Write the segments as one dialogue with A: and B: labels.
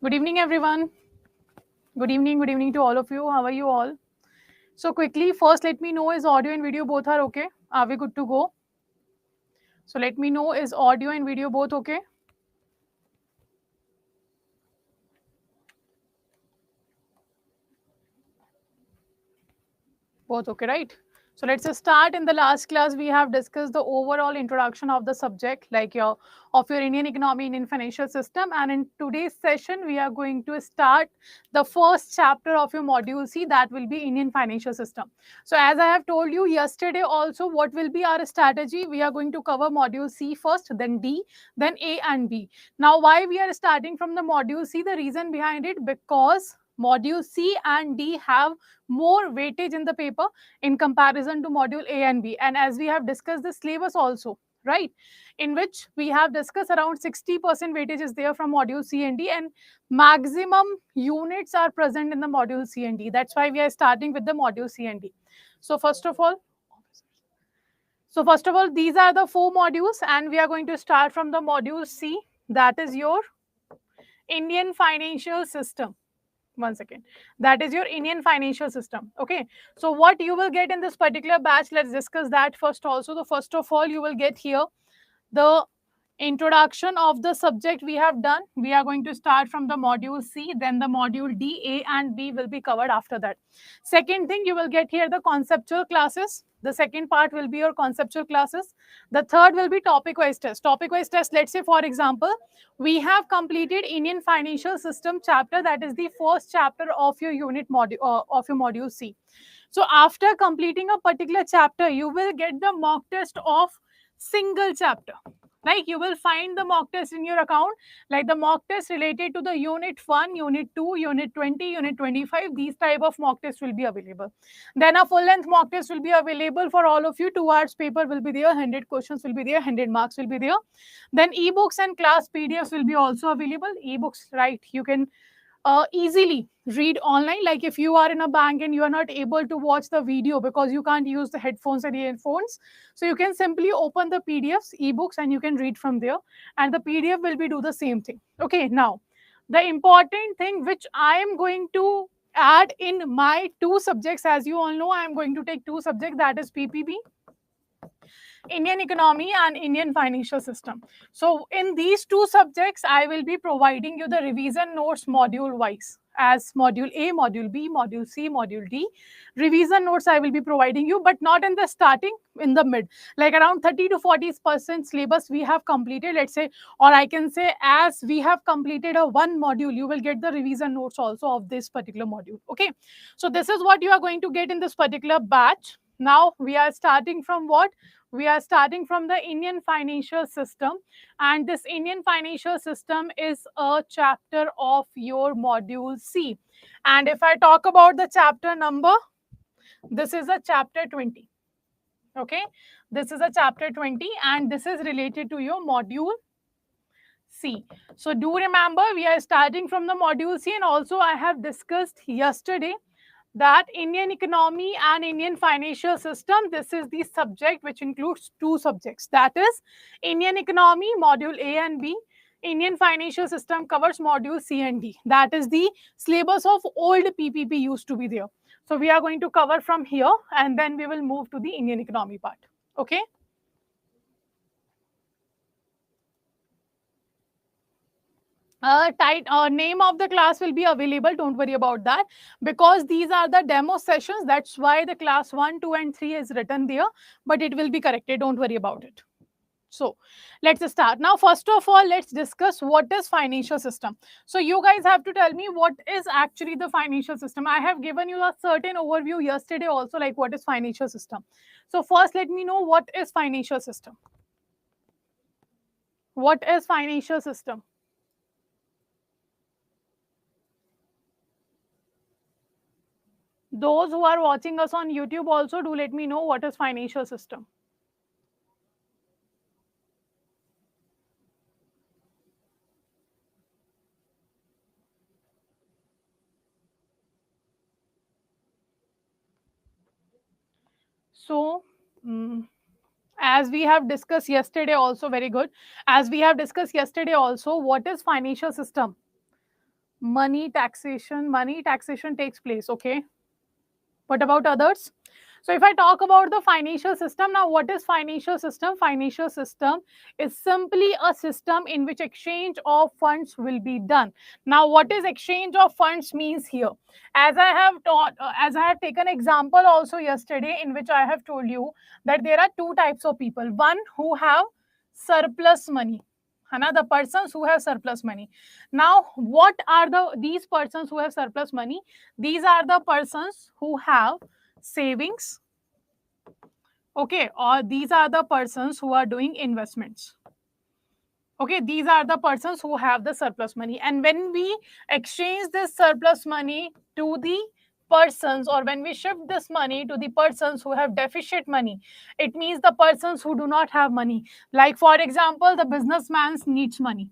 A: Good evening, everyone. Good evening to all of you. How are you all? So quickly, first let me know is audio and video both are okay? Are we good to go? So let me know is audio and video both okay? Both okay, right? So let's just start. In the last class, we have discussed the overall introduction of the subject, like your Indian economy, Indian financial system. And in today's session, we are going to start the first chapter of your module C, that will be Indian financial system. So as I have told you yesterday also, what will be our strategy? We are going to cover module C first, then D, then A and B. Now, why we are starting from the module C? The reason behind it, because module C and D have more weightage in the paper in comparison to module A and B. And as we have discussed the syllabus also, right, in which we have discussed around 60% weightage is there from module C and D, and maximum units are present in the module C and D. That's why we are starting with the module C and D. So first of all, these are the 4 modules, and we are going to start from the module C, that is your Indian financial system. One second. That is your Indian financial system. Okay. So what you will get in this particular batch, let's discuss that first also. The first of all, you will get here the introduction of the subject we have done. We are going to start from the module C, then the module D, A and B will be covered after that. Second thing, you will get here the conceptual classes. The second part will be your conceptual classes. The third will be topic wise test. Topic wise test, let's say for example, we have completed Indian financial system chapter, that is the first chapter of your unit module of your module C. So after completing a particular chapter, you will get the mock test of single chapter. Like you will find the mock test in your account, like the mock test related to the unit 1, unit 2, unit 20, unit 25. These type of mock tests will be available. Then a full length mock test will be available for all of you. 2 hours paper will be there, 100 questions will be there, 100 marks will be there. Then ebooks and class PDFs will be also available. Ebooks, right, you can easily read online. Like if you are in a bank and you are not able to watch the video because you can't use the headphones and earphones, so you can simply open the PDFs, ebooks, and you can read from there, and the PDF will be do the same thing. Okay, now the important thing which I am going to add in my 2 subjects, as you all know, I am going to take 2 subjects, that is PPB, Indian economy and Indian financial system. So in these 2 subjects, I will be providing you the revision notes module wise, as module A, module B, module C, module D. Revision notes I will be providing you, but not in the starting, in the mid. Like around 30 to 40% syllabus we have completed, let's say, or I can say as we have completed a 1 module, you will get the revision notes also of this particular module. Okay. So this is what you are going to get in this particular batch. Now we are starting from what? We are starting from the Indian financial system, and this Indian financial system is a chapter of your module C. And if I talk about the chapter number, this is a chapter 20. Okay, this is a chapter 20 and this is related to your module C. So do remember, we are starting from the module C, and also I have discussed yesterday that Indian economy and Indian financial system, this is the subject which includes 2 subjects, that is Indian economy module A and B, Indian financial system covers module C and D. That is the syllabus of old PPP used to be there. So we are going to cover from here and then we will move to the Indian economy part. Okay. Name of the class will be available, don't worry about that, because these are the demo sessions. That's why the class 1, 2 and 3 is written there, but it will be corrected, don't worry about it. So let's start. Now first of all, let's discuss what is financial system. So you guys have to tell me what is actually the financial system. I have given you a certain overview yesterday also, like what is financial system. So first let me know what is financial system. What is financial system? Those who are watching us on YouTube also, do let me know what is financial system. So, as we have discussed yesterday also, very good. As we have discussed yesterday also, what is financial system? Money taxation takes place. Okay. What about others? So if I talk about the financial system, now what is financial system? Financial system is simply a system in which exchange of funds will be done. Now what is exchange of funds means here? As I have taught, as I have taken example also yesterday, in which I have told you that there are two types of people. One who have surplus money, Hana, the persons who have surplus money. Now what are these persons who have surplus money? These are the persons who have savings, okay, or these are the persons who are doing investments. Okay, these are the persons who have the surplus money. And when we exchange this surplus money to the persons, or when we shift this money to the persons who have deficit money, it means the persons who do not have money. Like for example, the businessman needs money.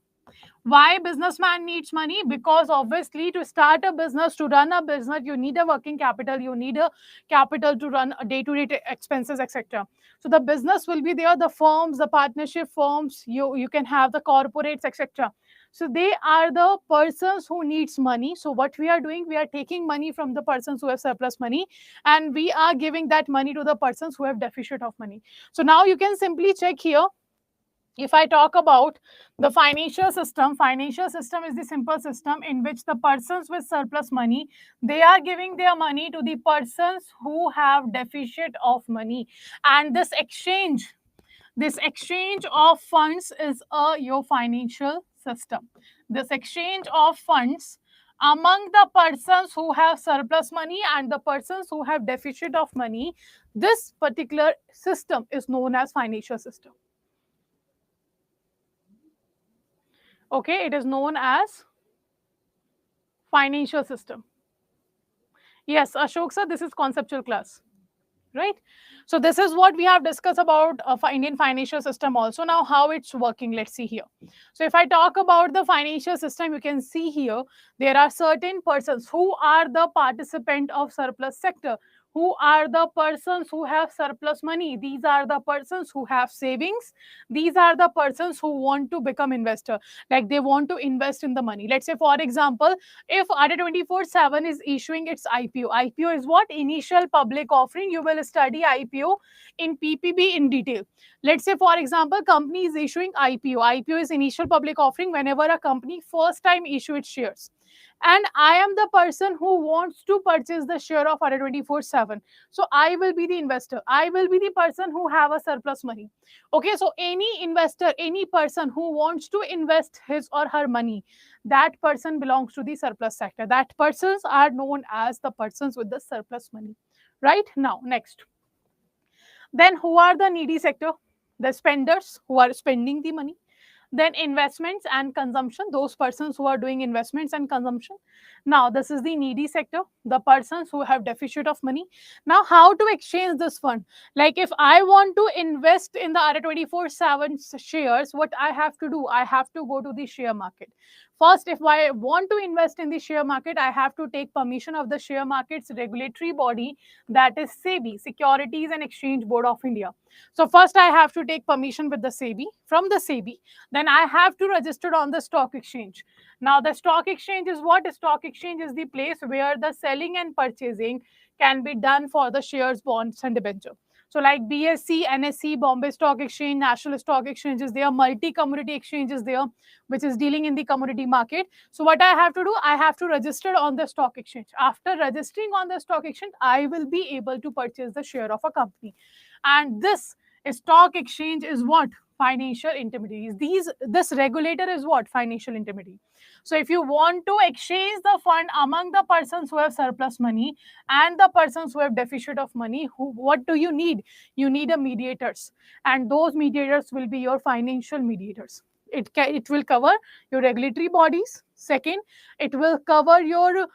A: Why businessman needs money? Because obviously to start a business, to run a business, you need a working capital, you need a capital to run day-to-day expenses, etc. So the business will be there, the firms, the partnership firms, you can have the corporates, etc. So they are the persons who needs money. So what we are doing, we are taking money from the persons who have surplus money, and we are giving that money to the persons who have deficit of money. So now you can simply check here. If I talk about the financial system is the simple system in which the persons with surplus money, they are giving their money to the persons who have deficit of money. And this exchange of funds is your financial system. This exchange of funds among the persons who have surplus money and the persons who have deficit of money, this particular system is known as financial system. Okay, it is known as financial system. Yes, Ashok sir, this is conceptual class, right? So this is what we have discussed about Indian financial system also. Now how it's working, let's see here. So if I talk about the financial system, you can see here there are certain persons who are the participant of surplus sector, who are the persons who have surplus money. These are the persons who have savings. These are the persons who want to become investor, like they want to invest in the money. Let's say for example, if Adda 24/7 is issuing its IPO. IPO is what? Initial public offering. You will study IPO in PPB in detail. Let's say for example, company is issuing IPO. IPO is initial public offering whenever a company first time issue its shares. And I am the person who wants to purchase the share of Adda 24/7. So I will be the investor. I will be the person who have a surplus money. Okay, so any investor, any person who wants to invest his or her money, that person belongs to the surplus sector. That persons are known as the persons with the surplus money. Right now, next. Then who are the needy sector? The spenders who are spending the money. Then investments and consumption, those persons who are doing investments and consumption. Now this is the needy sector, the persons who have deficit of money. Now how to exchange this fund? Like if I want to invest in the Adda 24/7 shares, what I have to do? I have to go to the share market. First, if I want to invest in the share market, I have to take permission of the share market's regulatory body, that is SEBI, Securities and Exchange Board of India. So first I have to take permission with the SEBI, from the SEBI. Then I have to register on the stock exchange. Now the stock exchange is what? Stock exchange is the place where the selling and purchasing can be done for the shares, bonds and debenture. So like BSE, NSE, Bombay Stock Exchange, National Stock Exchange is there, multi-commodity exchange is there, which is dealing in the commodity market. So what I have to do? I have to register on the stock exchange. After registering on the stock exchange, I will be able to purchase the share of a company. And this stock exchange is what? Financial intermediaries. This regulator is what? Financial intermediary. So if you want to exchange the fund among the persons who have surplus money and the persons who have deficit of money, what do you need? You need a mediators, and those mediators will be your financial mediators. It will cover your regulatory bodies. Second, it will cover your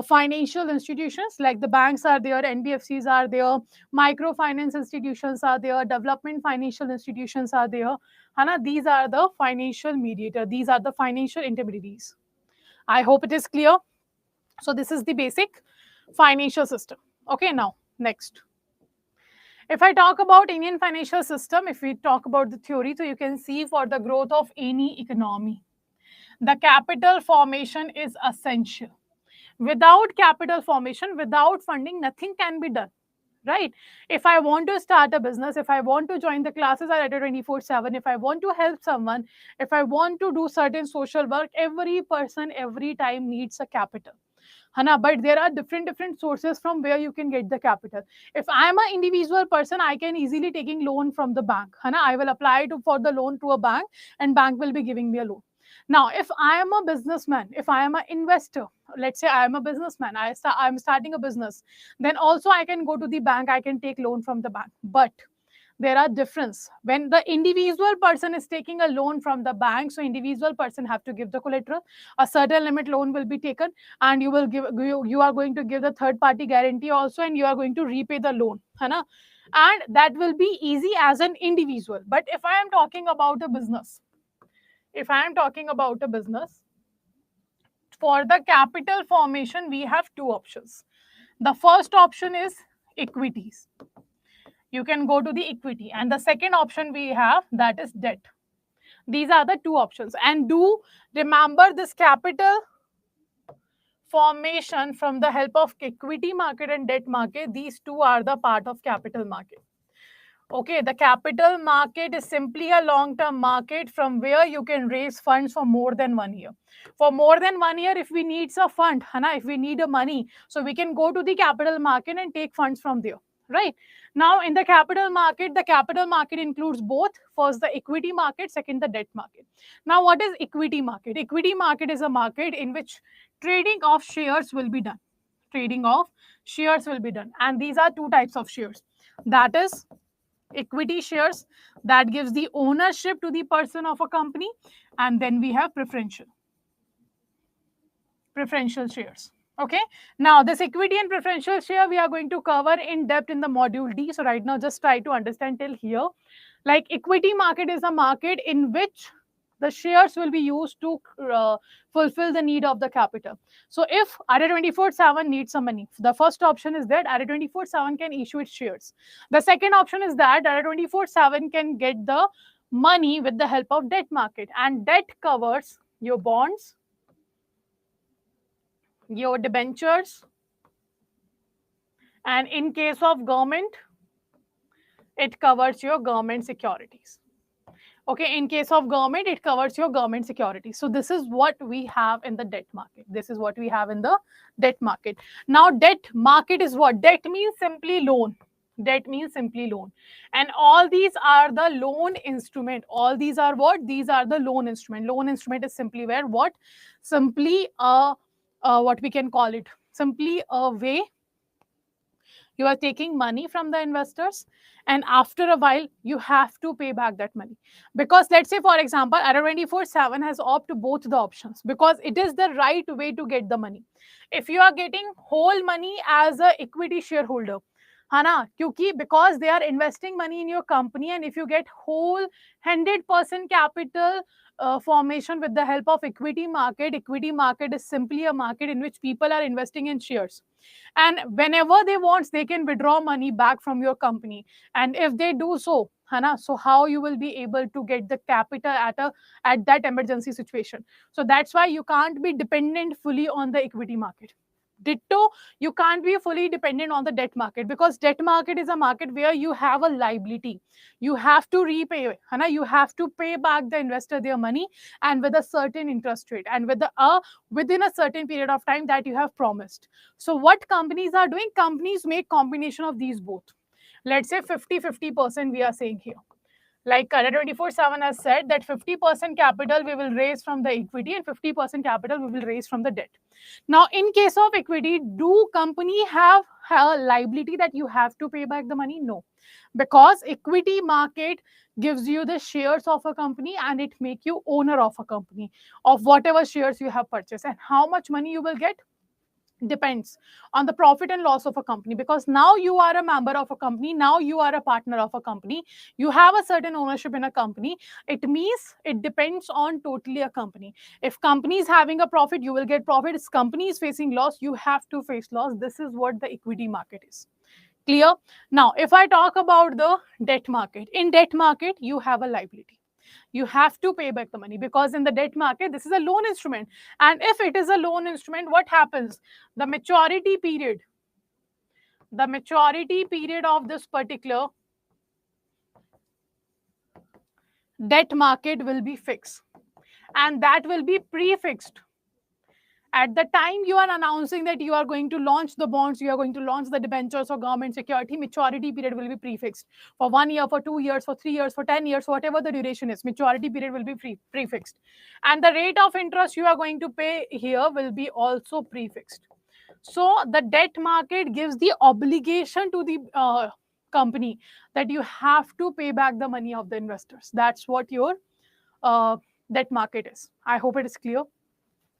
A: financial institutions, like the banks are there, NBFCs are there, microfinance institutions are there, development financial institutions are there. Hana, these are the financial mediator. These are the financial intermediaries. I hope it is clear. So this is the basic financial system. Okay, now next. If I talk about Indian financial system, if we talk about the theory, so you can see for the growth of any economy, The capital formation is essential. Without capital formation, without funding, nothing can be done, right? If I want to start a business, if I want to join the classes at Adda 24/7, if I want to help someone, if I want to do certain social work, every person every time needs a capital. Hana, but there are different sources from where you can get the capital. If I am an individual person, I can easily taking loan from the bank. Hana, I will apply for the loan to a bank, and bank will be giving me a loan. Now, if I am a businessman, if I am an investor, let's say I am a businessman, I'm starting a business, then also I can go to the bank, I can take loan from the bank. But there are difference when the individual person is taking a loan from the bank. So individual person have to give the collateral, a certain limit loan will be taken, and you are going to give the third party guarantee also, and you are going to repay the loan, Hana? And that will be easy as an individual. But if I am talking about a business, if I am talking about a business, for the capital formation we have two options. The first option is equities. You can go to the equity, and the second option we have, that is debt. These are the two options. And do remember, this capital formation from the help of equity market and debt market, these two are the part of capital market. Okay, the capital market is simply a long-term market from where you can raise funds for more than 1 year. For more than 1 year, if we need a fund, Hana, if we need a money, so we can go to the capital market and take funds from there, right? Now, in the capital market includes both. First, the equity market, second, the debt market. Now, what is equity market? Equity market is a market in which trading of shares will be done. Trading of shares will be done. And these are two types of shares. That is equity shares, that gives the ownership to the person of a company, and then we have preferential shares. Okay, now this equity and preferential share we are going to cover in depth in the module D. So right now just try to understand till here. Like, equity market is a market in which the shares will be used to fulfill the need of the capital. So if Adda 24/7 needs some money, the first option is that Adda 24/7 can issue its shares. The second option is that Adda 24/7 can get the money with the help of debt market, and debt covers your bonds, your debentures, and in case of government, it covers your government securities. Okay, in case of government, it covers your government security. So this is what we have in the debt market. This is what we have in the debt market. Now, debt market is what? Debt means simply loan. Debt means simply loan. And all these are the loan instrument. All these are what? These are the loan instrument. Loan instrument is simply where what? Simply what we can call it? Simply a way you are taking money from the investors, and after a while you have to pay back that money. Because let's say, for example, Adda 24/7 has opted both the options because it is the right way to get the money. If you are getting whole money as a equity shareholder, Hana, because they are investing money in your company, and if you get whole 100% capital formation with the help of equity market is simply a market in which people are investing in shares. And whenever they want, they can withdraw money back from your company. And if they do so, Hana, so how you will be able to get the capital at that emergency situation? So that's why you can't be dependent fully on the equity market. Ditto, you can't be fully dependent on the debt market, because debt market is a market where you have a liability. You have to repay, Hana, you have to pay back the investor their money, and with a certain interest rate, and within a certain period of time that you have promised. So what companies are doing? Companies make combination of these both. Let's say 50-50% we are saying here. Like Adda 24/7 has said that 50% capital we will raise from the equity and 50% capital we will raise from the debt. Now, in case of equity, do company have a liability that you have to pay back the money? No, because equity market gives you the shares of a company, and it make you owner of a company, of whatever shares you have purchased. And how much money you will get depends on the profit and loss of a company, because now you are a member of a company, now you are a partner of a company, you have a certain ownership in a company. It means it depends on totally a company. If company is having a profit, you will get profit. If company is facing loss, you have to face loss. This is what the equity market is. Clear? Now, if I talk about the debt market, in debt market you have a liability. You have to pay back the money, because in the debt market, this is a loan instrument. And if it is a loan instrument, what happens? The maturity period of this particular debt market will be fixed, and that will be prefixed. At the time you are announcing that you are going to launch the bonds, you are going to launch the debentures or government security, maturity period will be prefixed for 1 year, for 2 years, for 3 years, for 10 years, whatever the duration is. Maturity period will be prefixed, and the rate of interest you are going to pay here will be also prefixed. So the debt market gives the obligation to the company that you have to pay back the money of the investors. That's what your debt market is. I hope it is clear.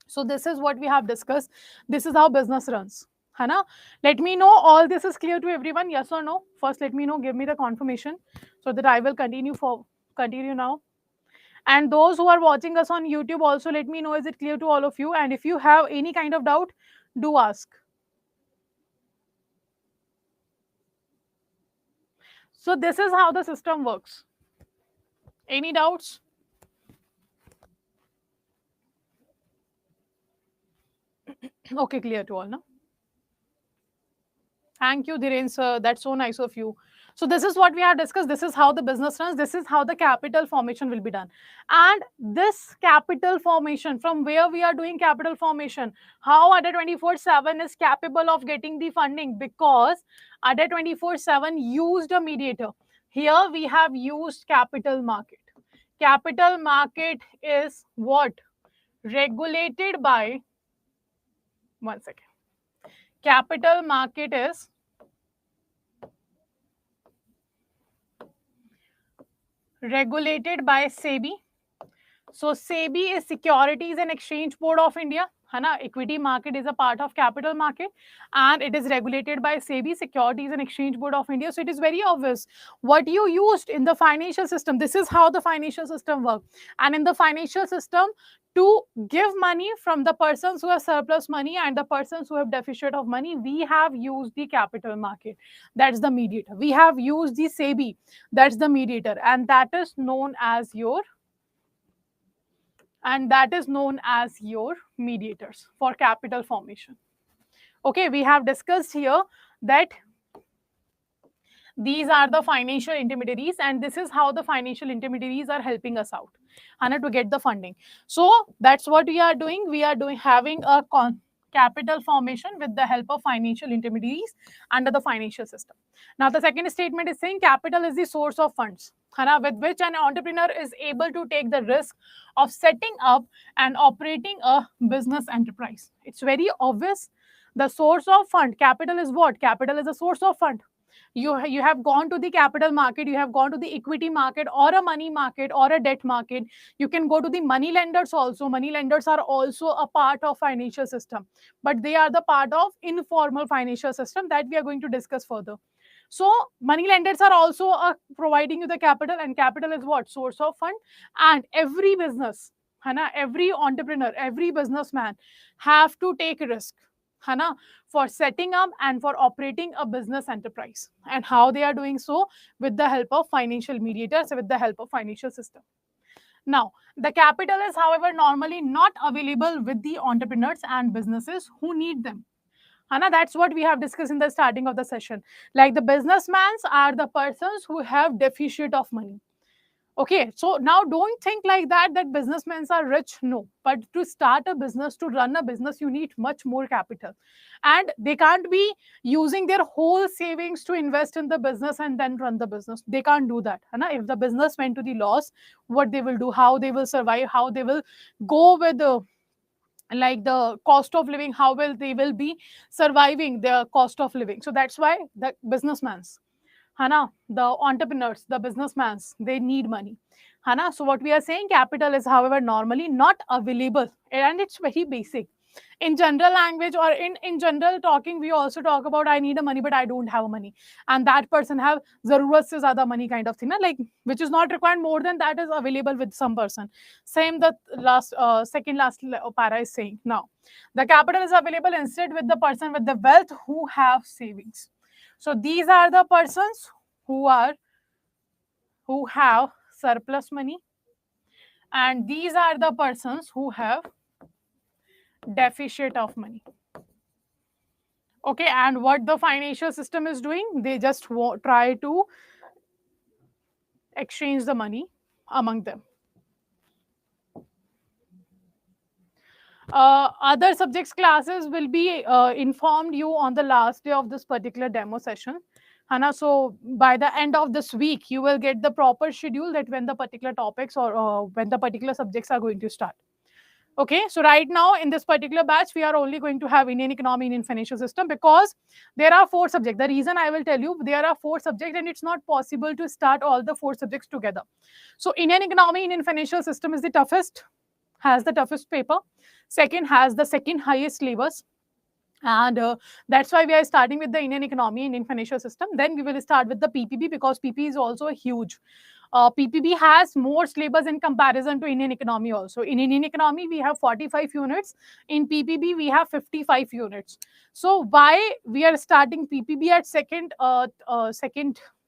A: So this is what we have discussed. This is how business runs. Hana? Let me know all this is clear to everyone. Yes or no? First, let me know. Give me the confirmation so that I will continue now. And those who are watching us on YouTube also, let me know, is it clear to all of you? And if you have any kind of doubt, do ask. So this is how the system works. Any doubts? Okay, clear to all, no? Thank you, Dhiren sir. That's so nice of you. So this is what we have discussed. This is how the business runs. This is how the capital formation will be done. And this capital formation, from where we are doing capital formation, how Adda 24/7 is capable of getting the funding, because Adda 24/7 used a mediator. Here we have used capital market. Capital market is what? Regulated by, one second. Capital market is regulated by SEBI. So SEBI is Securities and Exchange Board of India. Hana, equity market is a part of capital market, and it is regulated by SEBI, Securities and Exchange Board of India. So it is very obvious what you used in the financial system. This is how the financial system works. And in the financial system, to give money from the persons who have surplus money and the persons who have deficit of money, we have used the capital market. That's the mediator. We have used the SEBI. That's the mediator. And that is known as your mediators for capital formation. Okay, we have discussed here that these are the financial intermediaries, and this is how the financial intermediaries are helping us out, Hannah, to get the funding. So that's what we are doing. We are having a capital formation with the help of financial intermediaries under the financial system. Now, the second statement is saying capital is the source of funds, Hannah, with which an entrepreneur is able to take the risk of setting up and operating a business enterprise. It's very obvious. The source of fund, capital is what? Capital is a source of fund. You have gone to the capital market, you have gone to the equity market or a money market or a debt market. You can go to the money lenders also. Money lenders are also a part of financial system, but they are the part of informal financial system that we are going to discuss further. So money lenders are also providing you the capital, and capital is what? Source of fund. And every business, Hannah, every entrepreneur, every businessman have to take risk, Hannah, for setting up and for operating a business enterprise. And how they are doing so? With the help of financial mediators, with the help of financial system. Now, the capital is, however, normally not available with the entrepreneurs and businesses who need them. Hannah, that's what we have discussed in the starting of the session. Like the businessmen are the persons who have deficit of money. Okay, so now don't think like that businessmen are rich. No, but to start a business, to run a business, you need much more capital. And they can't be using their whole savings to invest in the business and then run the business. They can't do that. If the business went to the loss, what they will do, how they will survive, how they will go with the cost of living, how they will be surviving their cost of living. So that's why the businessmen, Hannah, the entrepreneurs, the businessmen, they need money. Hannah, so what we are saying, capital is, however, normally not available. And it's very basic. In general language or in general talking, we also talk about I need a money, but I don't have money. And that person have zarurat se zyada money kind of thing, like which is not required, more than that is available with some person. Same the second last para is saying. Now, the capital is available instead with the person with the wealth who have savings. So these are the persons who have surplus money, and these are the persons who have deficit of money. Okay, and what the financial system is doing, they just try to exchange the money among them. Other subjects classes will be informed you on the last day of this particular demo session. Hana, so by the end of this week, you will get the proper schedule that when the particular topics or when the particular subjects are going to start. Okay, so right now in this particular batch, we are only going to have Indian economy, Indian financial system, because there are 4 subjects. The reason I will tell you, there are 4 subjects and it's not possible to start all the 4 subjects together. So Indian economy, Indian financial system is the toughest, has the toughest paper. Second, has the second highest syllabus. And that's why we are starting with the Indian economy, Indian financial system. Then we will start with the PPB, because PP is also a huge. PPB has more syllabus in comparison to Indian economy also. In Indian economy, we have 45 units. In PPB, we have 55 units. So why we are starting PPB at second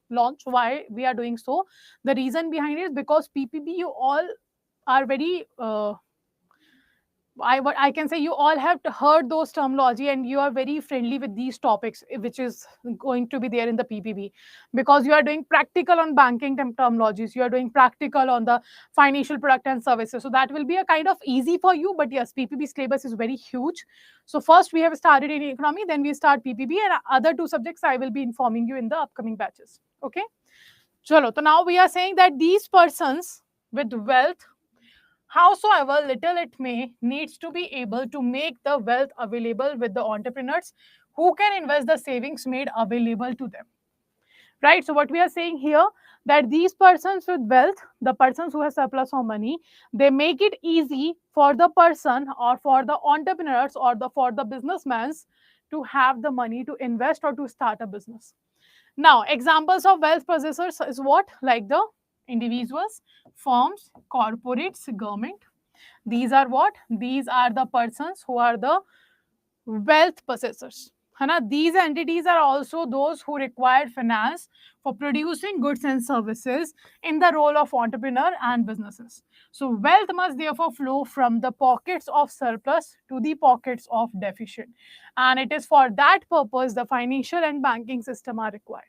A: launch? Why we are doing so? The reason behind it is because PPB, you all are very I can say you all have heard those terminology and you are very friendly with these topics, which is going to be there in the PPB, because you are doing practical on banking terminologies, you are doing practical on the financial product and services. So that will be a kind of easy for you. But yes, PPB syllabus is very huge. So first we have started in economy, then we start PPB, and other 2 subjects I will be informing you in the upcoming batches. Okay. Chalo, so now we are saying that these persons with wealth, howsoever little it may, needs to be able to make the wealth available with the entrepreneurs who can invest the savings made available to them. Right? So what we are saying here, that these persons with wealth, the persons who have surplus of money, they make it easy for the person or for the entrepreneurs or for the businessmen to have the money to invest or to start a business. Now, examples of wealth possessors is what? Like the individuals, firms, corporates, government. These are what? These are the persons who are the wealth possessors. These entities are also those who require finance for producing goods and services in the role of entrepreneur and businesses. So wealth must therefore flow from the pockets of surplus to the pockets of deficit. And it is for that purpose the financial and banking system are required.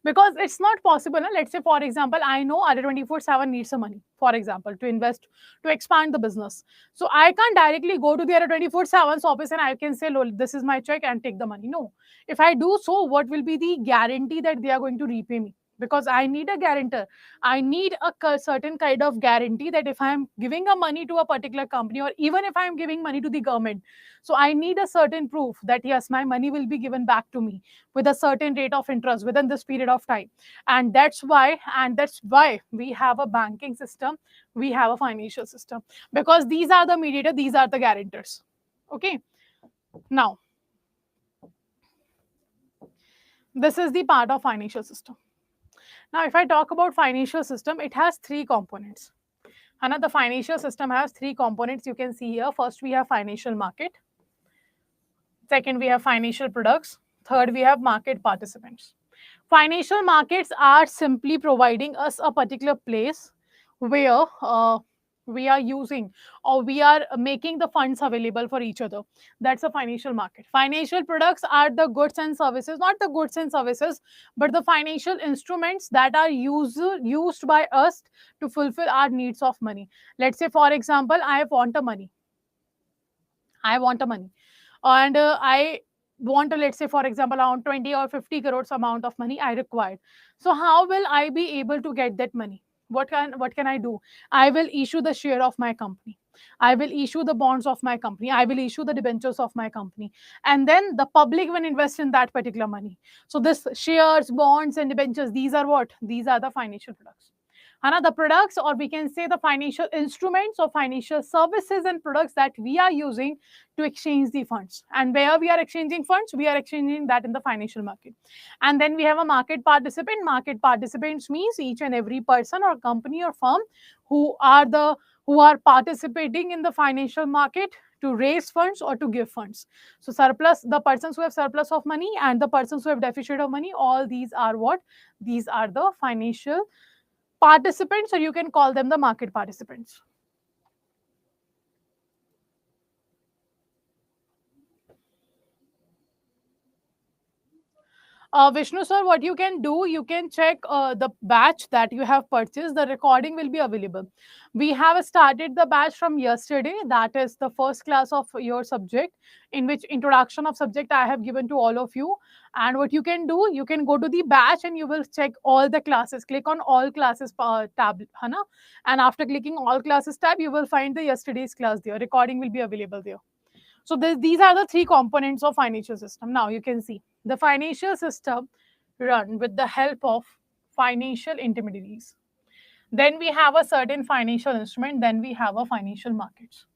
A: Because it's not possible. Let's say, for example, I know Adda 24/7 needs some money, for example, to invest, to expand the business. So I can't directly go to the Adda 24/7's office and I can say, this is my check and take the money. No. If I do so, what will be the guarantee that they are going to repay me? Because I need a guarantor. I need a certain kind of guarantee that if I'm giving a money to a particular company, or even if I'm giving money to the government, so I need a certain proof that yes, my money will be given back to me with a certain rate of interest within this period of time. And that's why we have a banking system, we have a financial system, because these are the mediator, these are the guarantors. Okay. Now, this is the part of financial system. Now, if I talk about financial system, it has 3 components. The financial system has 3 components. You can see here. First, we have financial market. Second, we have financial products. Third, we have market participants. Financial markets are simply providing us a particular place where we are using or we are making the funds available for each other. That's a financial market. Financial products are the goods and services, not the goods and services, but the financial instruments that are used by us to fulfill our needs of money. Let's say, for example, I want a money. And I want to, let's say, for example, around 20 or 50 crores amount of money I required. So how will I be able to get that money? What can I do? I will issue the share of my company. I will issue the bonds of my company. I will issue the debentures of my company. And then the public will invest in that particular money. So this shares, bonds, and debentures, these are what? These are the financial products. The products, or we can say the financial instruments or financial services and products that we are using to exchange the funds. And where we are exchanging funds, we are exchanging that in the financial market. And then we have a market participant. Market participants means each and every person or company or firm who are participating in the financial market to raise funds or to give funds. So surplus, the persons who have surplus of money and the persons who have deficit of money, all these are what? These are the financial participants, or you can call them the market participants. Vishnu sir, what you can do, you can check the batch that you have purchased. The recording will be available. We have started the batch from yesterday. That is the first class of your subject, in which introduction of subject I have given to all of you. And what you can do, you can go to the batch and you will check all the classes. Click on all classes tab, Hana? And after clicking all classes tab, you will find the yesterday's class there. Recording will be available there. So these are the three components of financial system. Now you can see the financial system run with the help of financial intermediaries. Then we have a certain financial instrument. Then we have a financial markets.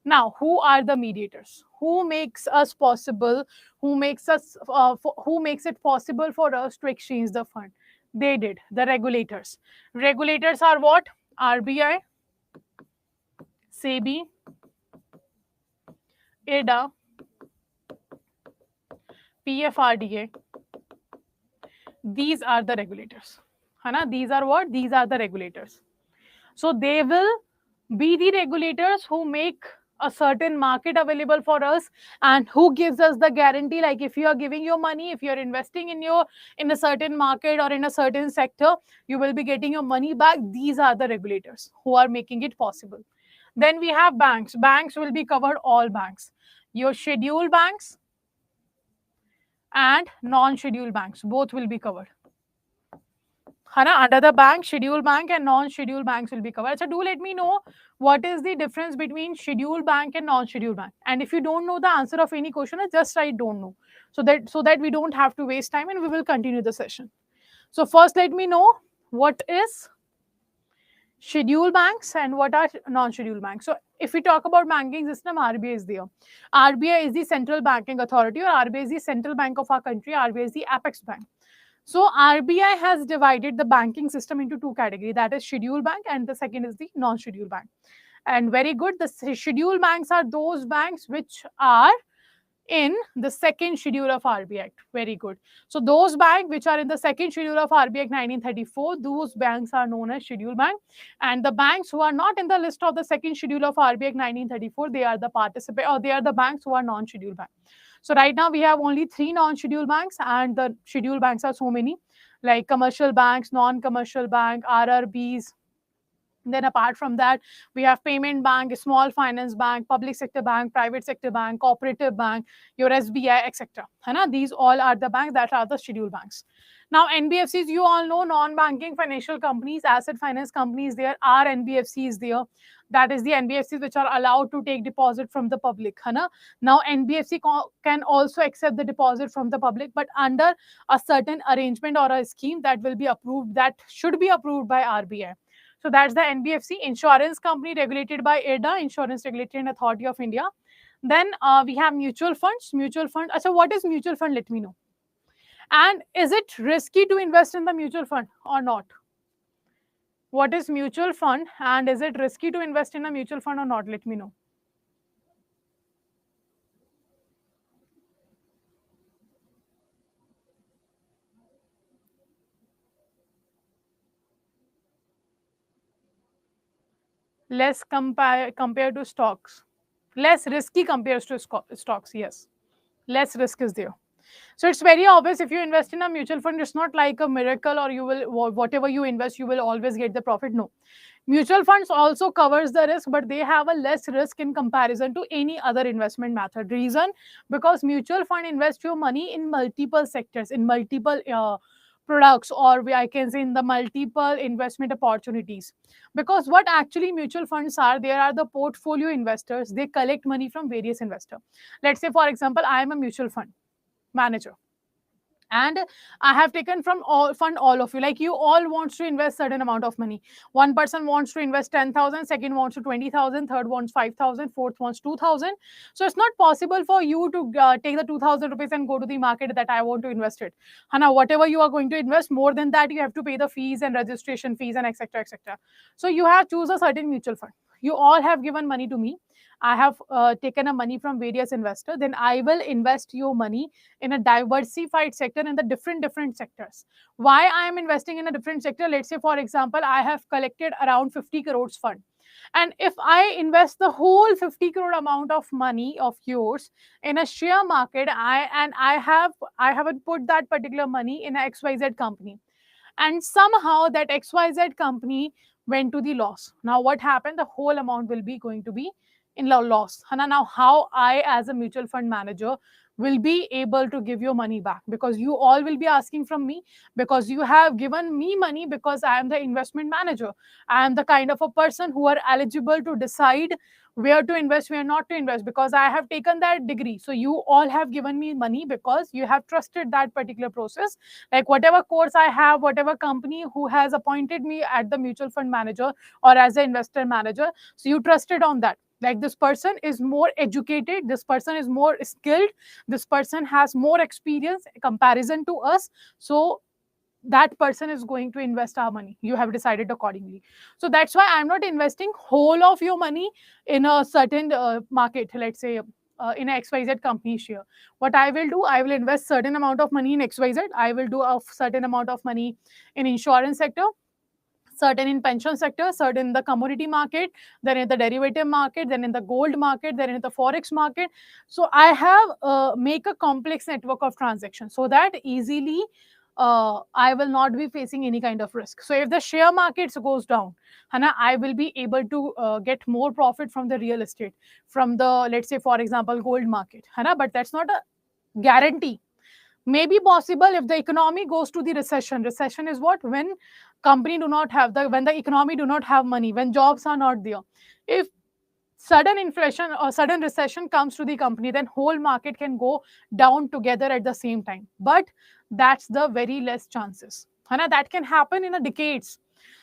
A: Now, who are the mediators? Who makes us possible? Who makes it possible for us to exchange the fund? They did, the regulators. Regulators are what? RBI, SEBI, Adda, PFRDA. These are the regulators. Hana? These are what? These are the regulators. So they will be the regulators who make a certain market available for us, and who gives us the guarantee, like if you are giving your money, if you're investing in a certain market or in a certain sector, you will be getting your money back. These are the regulators who are making it possible. Then we have banks. Banks will be covered, all banks. Your scheduled banks and non-scheduled banks, both will be covered. Under the bank, scheduled bank and non-scheduled banks will be covered. So do let me know what is the difference between scheduled bank and non-scheduled bank. And if you don't know the answer of any question, just write don't know. So that we don't have to waste time, and we will continue the session. So first let me know what is scheduled banks and what are non-scheduled banks. So if we talk about banking system, RBI is there. RBI is the central banking authority, or RBI is the central bank of our country. RBI is the apex bank. So RBI has divided the banking system into two categories, that is scheduled bank and the second is the non-scheduled bank. And very good, the scheduled banks are those banks which are in the second schedule of RBI Act. Very good. So those banks which are in the second schedule of RBI Act 1934, those banks are known as scheduled bank. And the banks who are not in the list of the second schedule of RBI Act 1934, they are the they are the banks who are non-scheduled bank. So right now we have only 3 non-scheduled banks, and the scheduled banks are so many, like commercial banks, non-commercial bank, RRBs. Then apart from that, we have payment bank, small finance bank, public sector bank, private sector bank, cooperative bank, your SBI, etc. These all are the banks that are the scheduled banks. Now NBFCs, you all know, non-banking financial companies, asset finance companies, there are NBFCs there. That is the NBFCs which are allowed to take deposit from the public. Now NBFC can also accept the deposit from the public, but under a certain arrangement or a scheme that will be approved, that should be approved by RBI. So that's the NBFC. Insurance company regulated by Adda, Insurance Regulatory Authority of India. Then we have mutual funds. Mutual fund. So what is mutual fund? Let me know. And is it risky to invest in the mutual fund or not? What is mutual fund, and is it risky to invest in a mutual fund or not? Let me know. Less compared to stocks. Less risky compared to stocks, yes. Less risk is there. So it's very obvious, if you invest in a mutual fund, it's not like a miracle, or you will, whatever you invest, you will always get the profit. No. Mutual funds also covers the risk, but they have a less risk in comparison to any other investment method. Reason? Because mutual fund invest your money in multiple sectors, in multiple products, or I can say in the multiple investment opportunities. Because what actually mutual funds are, there are the portfolio investors. They collect money from various investors. Let's say, for example, I am a mutual fund manager, and I have taken from all of you, like you all wants to invest certain amount of money. One person wants to invest 10,000, second wants to 20,000, third wants 5,000, fourth wants 2,000. So it's not possible for you to take the 2,000 rupees and go to the market that I want to invest it. Whatever you are going to invest, more than that you have to pay the fees and registration fees and etc. etc. So you have choose a certain mutual fund. you all have given money to me. I have taken a money from various investors. Then I will invest your money in a diversified sector in the different sectors. Why I am investing in a different sector? Let's say, for example, I have collected around 50 crores fund. And if I invest the whole 50 crore amount of money of yours in a share market, I haven't put that particular money in a XYZ company, and somehow that XYZ company went to the loss. Now what happened? The whole amount will be going to be in loss. Hana, now how I as a mutual fund manager will be able to give your money back? Because you all will be asking from me, because you have given me money, because I am the investment manager. I am the kind of a person who are eligible to decide where to invest, where not to invest, because I have taken that degree. So you all have given me money because you have trusted that particular process. Like whatever course I have, whatever company who has appointed me at the mutual fund manager or as an investor manager, so you trusted on that. Like this person is more educated, this person is more skilled, this person has more experience in comparison to us. So that person is going to invest our money. You have decided accordingly. So that's why I'm not investing whole of your money in a certain market, let's say in a XYZ company share. What I will do, I will invest certain amount of money in XYZ. I will do a certain amount of money in insurance sector, certain in pension sector, certain in the commodity market, then in the derivative market, then in the gold market, then in the forex market. So I have make a complex network of transactions so that easily I will not be facing any kind of risk. So if the share markets goes down, Hana, I will be able to get more profit from the real estate, from the, let's say, for example, gold market. Hana, but that's not a guarantee. May be possible if the economy goes to the recession. Recession is what? When company do not have when the economy do not have money, when jobs are not there. If sudden inflation or sudden recession comes to the company, then whole market can go down together at the same time. But that's the very less chances. Hana, that can happen in a decades.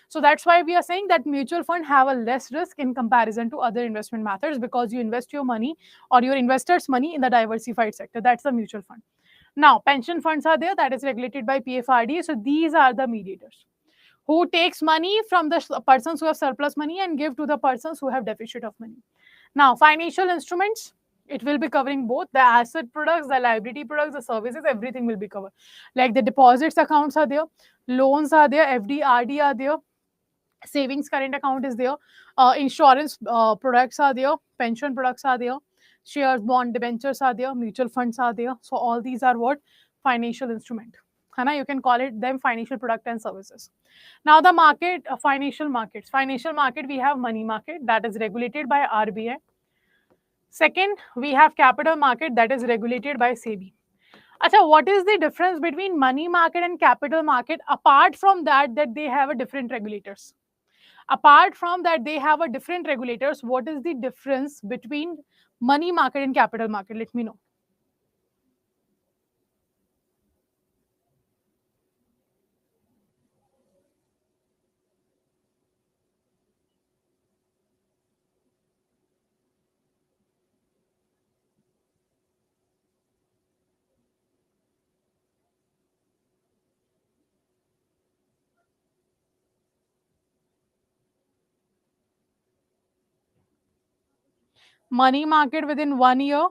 A: So that's why we are saying that mutual fund have a less risk in comparison to other investment methods, because you invest your money or your investors' money in the diversified sector. That's the mutual fund. Now, pension funds are there, that is regulated by PFRDA. So these are the mediators who takes money from the persons who have surplus money and give to the persons who have deficit of money. Now, financial instruments, it will be covering both the asset products, the liability products, the services, everything will be covered. Like the deposits accounts are there, loans are there, FD, RD are there, savings current account is there, insurance products are there, pension products are there, shares, bond, debentures are there, mutual funds are there. So all these are what? Financial instrument. Hana, you can call it them financial product and services. Now the market, financial markets. Financial market, we have money market that is regulated by RBI. Second, we have capital market that is regulated by SEBI. Acha, what is the difference between money market and capital market? Apart from that they have a different regulators. Apart from that, they have a different regulators. What is the difference between money market and capital market? Let me know. Money market within 1 year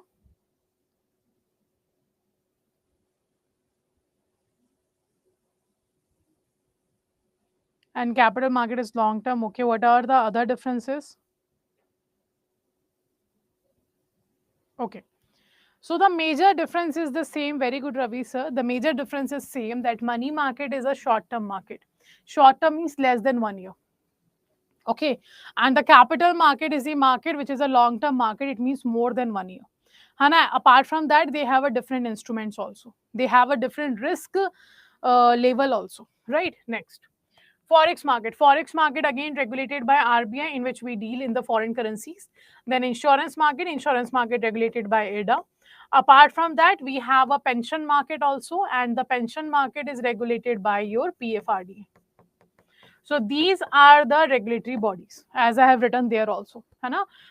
A: and capital market is long term. Okay, what are the other differences? Okay. So the major difference is the same. Very good, Ravi sir. The major difference is same, that money market is a short term market. Short term means less than 1 year. Okay. And the capital market is a market which is a long term market. It means more than 1 year. Hana, apart from that, they have a different instruments also. They have a different risk level also. Right. Next. Forex market. Forex market again regulated by RBI, in which we deal in the foreign currencies. Then insurance market. Insurance market regulated by Adda. Apart from that, we have a pension market also, and the pension market is regulated by your PFRDA. So these are the regulatory bodies, as I have written there also.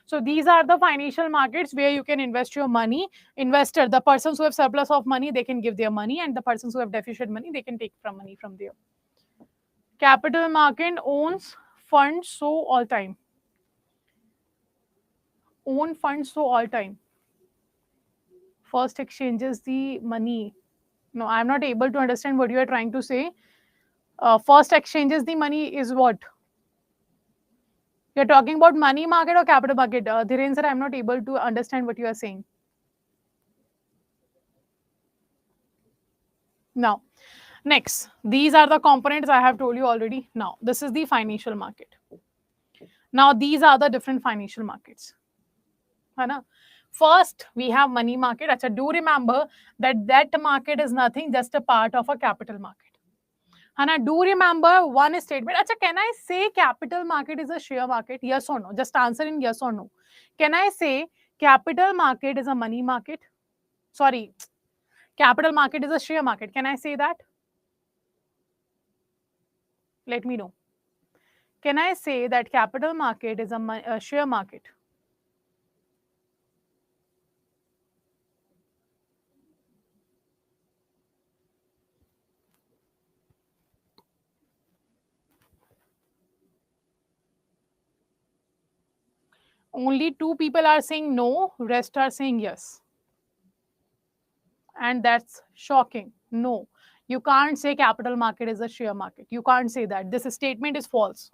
A: So these are the financial markets where you can invest your money. Investor, the persons who have surplus of money, they can give their money, and the persons who have deficit money, they can take from money from there. Capital market owns funds, so all time. own funds so all time. First exchanges the money. No, I'm not able to understand what you are trying to say. First exchanges the money is what? You're talking about money market or capital market? Dhiren sir, I'm not able to understand what you are saying. Now, next, these are the components I have told you already. Now, this is the financial market. Now, these are the different financial markets. First, we have money market. Achha, do remember that market is nothing, just a part of a capital market. Hana, do remember one statement. Achha, can I say capital market is a share market? Yes or no? Just answer in yes or no. Can I say capital market is a money market? Sorry, capital market is a share market. Can I say that? Let me know. Can I say that capital market is a share market? Only 2 people are saying no, rest are saying yes. And that's shocking. No, you can't say capital market is a share market. You can't say that. This statement is false.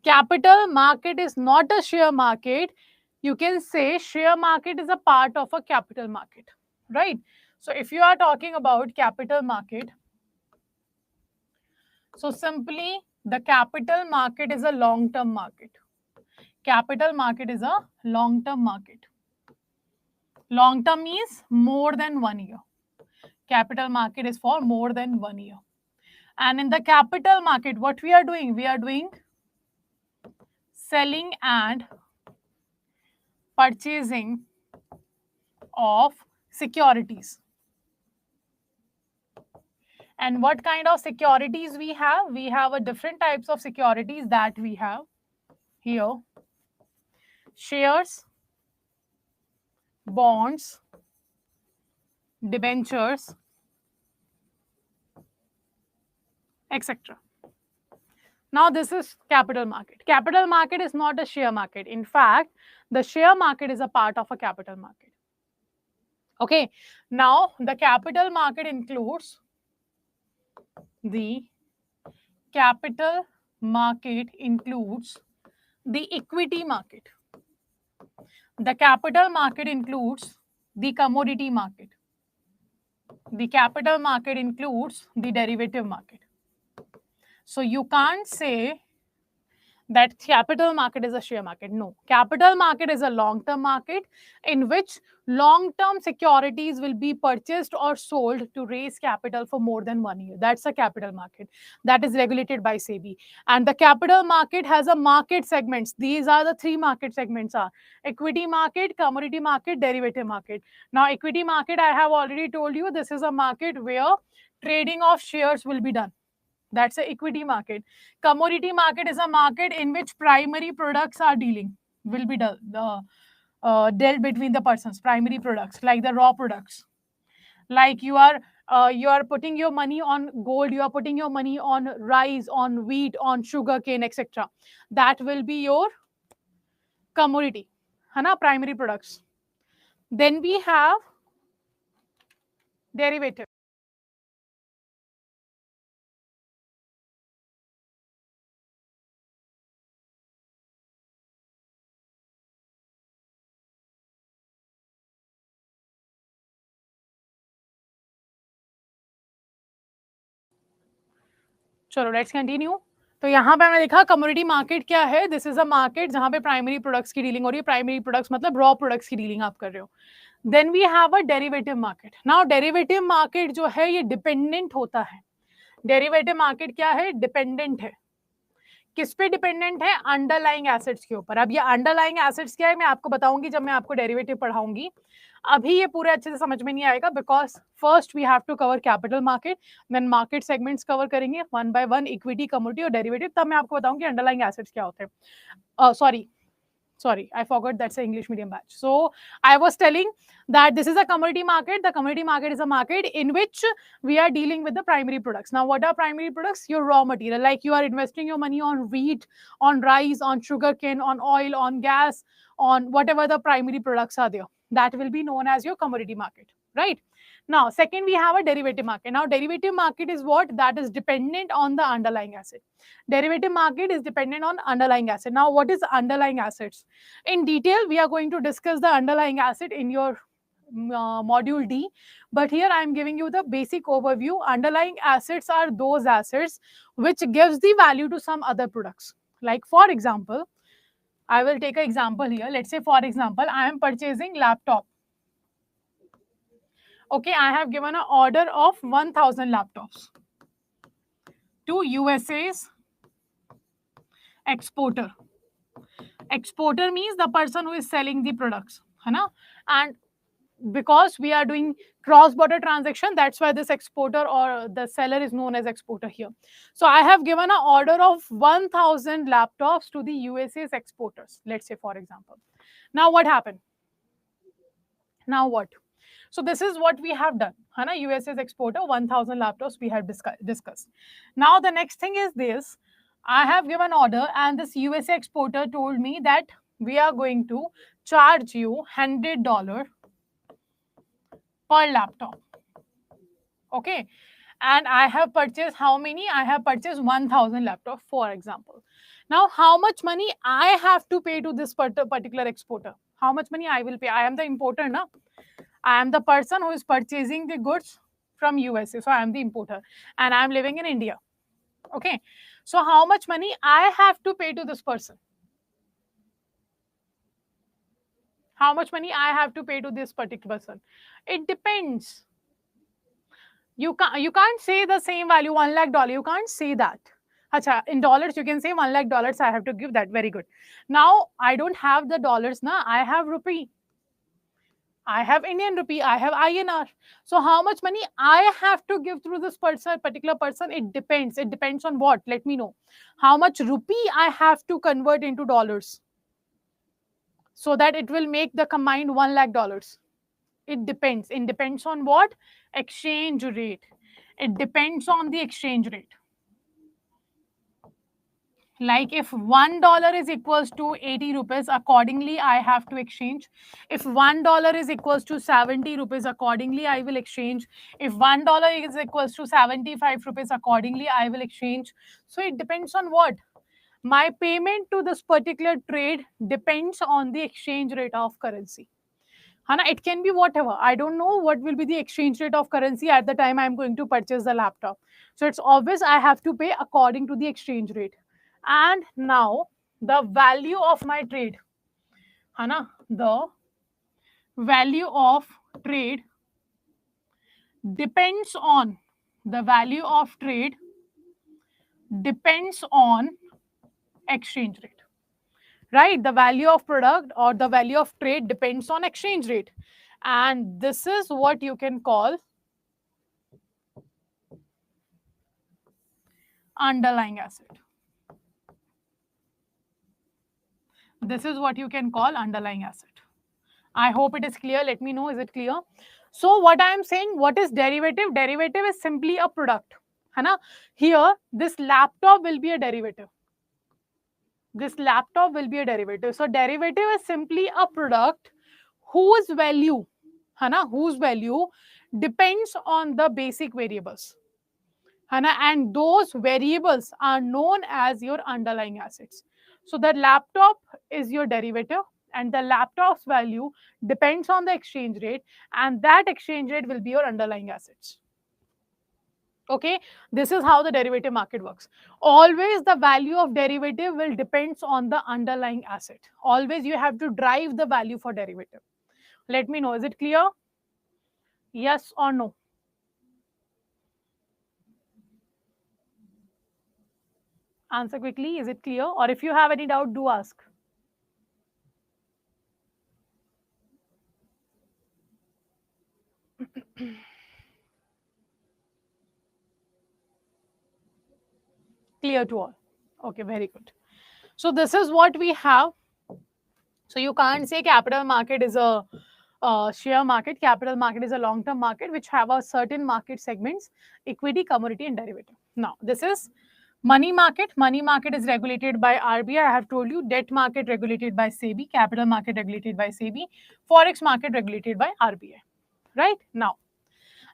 A: Capital market is not a share market. You can say share market is a part of a capital market, right? So if you are talking about capital market, so simply the capital market is a long-term market. Capital market is a long-term market. Long-term means more than 1 year. Capital market is for more than 1 year. And in the capital market, what we are doing? We are doing selling and purchasing of securities. And what kind of securities we have? We have a different types of securities that we have here. Shares, bonds, debentures, etc. Now this is capital market. Capital market is not a share market. In fact, the share market is a part of a capital market. Okay, now the capital market includes the capital market includes the equity market. The capital market includes the commodity market. The capital market includes the derivative market. So you can't say that capital market is a share market. No, capital market is a long-term market in which long-term securities will be purchased or sold to raise capital for more than 1 year. That's a capital market that is regulated by SEBI. And the capital market has a market segments. These are the 3 market segments are equity market, commodity market, derivative market. Now equity market, I have already told you, this is a market where trading of shares will be done. That's the equity market. Commodity market is a market in which primary products are will be dealt between the persons. Primary products like the raw products, like you are putting your money on gold, you are putting your money on rice, on wheat, on sugar cane, etc. That will be your commodity, primary products. Then we have derivative. चलो let's continue. तो यहाँ पे हमने देखा commodity market क्या है. This is a market जहाँ पे प्राइमरी प्रोडक्ट्स की डीलिंग हो रही है. प्राइमरी प्रोडक्ट्स मतलब रॉ प्रोडक्ट्स की डीलिंग आप कर रहे हो. Then we have a derivative market. Now derivative market जो है ये डिपेंडेंट होता है. डेरिवेटिव मार्केट क्या है? डिपेंडेंट है. किस पे डिपेंडेंट है? अंडरलाइंग एसेट्स के ऊपर. अब ये अंडरलाइंग एसेट्स क्या है मैं आपको बताऊंगी जब मैं आपको डेरिवेटिव पढ़ाऊंगी. अभी ये पूरे अच्छे से समझ में नहीं आएगा because first we have to cover capital market, then market segments cover करेंगे one by one, equity, commodity और डेरिवेटिव. तब मैं आपको बताऊंगी अंडरलाइंग एसेट्स क्या होते हैं. Sorry Sorry, I forgot that's an English medium batch. So I was telling that this is a commodity market. The commodity market is a market in which we are dealing with the primary products. Now, what are primary products? Your raw material, like you are investing your money on wheat, on rice, on sugarcane, on oil, on gas, on whatever the primary products are there. That will be known as your commodity market, right? Now, second, we have a derivative market. Now, derivative market is what? That is dependent on the underlying asset. Derivative market is dependent on underlying asset. Now, what is underlying assets? In detail, we are going to discuss the underlying asset in your module D, but here I am giving you the basic overview. Underlying assets are those assets which gives the value to some other products. Like for example, I will take an example here. Let's say for example, I am purchasing laptop. Okay, I have given an order of 1000 laptops to USA's exporter. Exporter means the person who is selling the products, है ना? And because we are doing cross-border transaction, that's why this exporter or the seller is known as exporter here. So I have given an order of 1000 laptops to the USA's exporters, let's say for example. Now what happened? Now what? So this is what we have done. Hana, USA's exporter, 1000 laptops we have discussed. Now the next thing is this. I have given order and this USA exporter told me that we are going to charge you $100 per laptop. Okay. And I have purchased how many? I have purchased 1000 laptops, for example. Now, how much money I have to pay to this particular exporter? How much money I will pay? I am the importer, na? I am the person who is purchasing the goods from USA. So I am the importer and I am living in India. Okay. So how much money I have to pay to this person? How much money I have to pay to this particular person? It depends. You can't say the same value, $1 lakh. You can't say that. Achha, in dollars, you can say $1 lakh I have to give that. Very good. Now, I don't have the dollars, na. I have rupee. I have Indian rupee, I have INR. So how much money I have to give through this particular person? It depends. It depends on what? Let me know. How much rupee I have to convert into dollars so that it will make the combined $1 lakh. It depends. It depends on what? Exchange rate. It depends on the exchange rate. Like if $1 is equals to 80 rupees, accordingly I have to exchange. If $1 is equals to 70 rupees, accordingly I will exchange. If $1 is equals to 75 rupees, accordingly I will exchange. So it depends on what? My payment to this particular trade depends on the exchange rate of currency. Hana, it can be whatever. I don't know what will be the exchange rate of currency at the time I'm going to purchase the laptop. So it's obvious I have to pay according to the exchange rate. And now the value of my trade, Hana, the value of trade depends on the value of trade depends on exchange rate, right? The value of product or the value of trade depends on exchange rate. And this is what you can call underlying asset. This is what you can call underlying asset. I hope it is clear. Let me know, is it clear? So what I am saying, what is derivative? Derivative is simply a product. Hana? Here, this laptop will be a derivative. This laptop will be a derivative. So derivative is simply a product whose value, Hana, whose value depends on the basic variables. Hana? And those variables are known as your underlying assets. So the laptop is your derivative and the laptop's value depends on the exchange rate and that exchange rate will be your underlying assets. Okay, this is how the derivative market works. Always the value of derivative will depends on the underlying asset. Always you have to drive the value for derivative. Let me know, is it clear? Yes or no? Answer quickly, is it clear? Or if you have any doubt, do ask. Clear to all. Okay, very good. So this is what we have. So you can't say capital market is a share market. Capital market is a long-term market which have a certain market segments: equity, commodity, and derivative. Now this is money market. Money market is regulated by RBI. I have told you. Debt market regulated by SEBI. Capital market regulated by SEBI. Forex market regulated by RBI. Right now,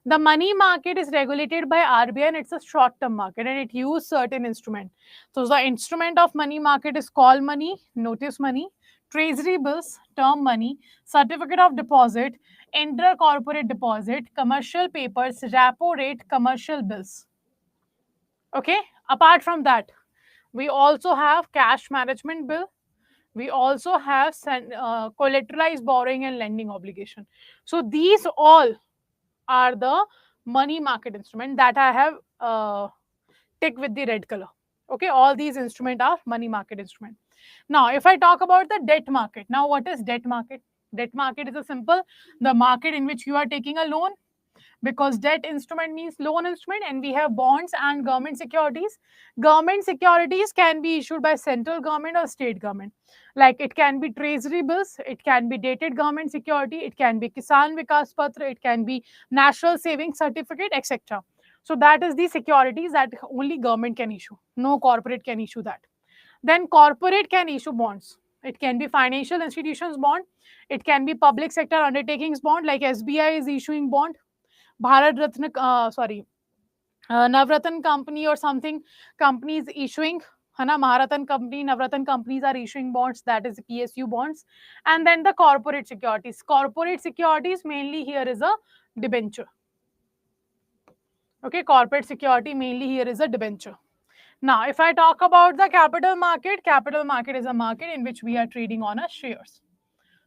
A: the money market is regulated by RBI and it's a short-term market and it uses certain instrument. So the instrument of money market is call money, notice money, treasury bills, term money, certificate of deposit, inter-corporate deposit, commercial papers, repo rate, commercial bills. Okay. Apart from that, we also have cash management bill. We also have collateralized borrowing and lending obligation. So these all are the money market instrument that I have ticked with the red color. Okay, all these instruments are money market instrument. Now, if I talk about the debt market, now what is debt market? Debt market is a simple, the market in which you are taking a loan, because debt instrument means loan instrument, and we have bonds and government securities. Government securities can be issued by central government or state government. Like it can be treasury bills, it can be dated government security, it can be Kisan Vikas Patra, it can be National Savings Certificate, etc. So that is the securities that only government can issue. No corporate can issue that. Then corporate can issue bonds. It can be financial institutions bond. It can be public sector undertakings bond, like SBI is issuing bond. Bharat Ratna, Navratan company or something companies issuing, Hana Maharatan company, Navratan companies are issuing bonds, that is PSU bonds. And then the corporate securities. Corporate securities mainly here is a debenture. Okay, corporate security mainly here is a debenture. Now, if I talk about the capital market is a market in which we are trading on a shares.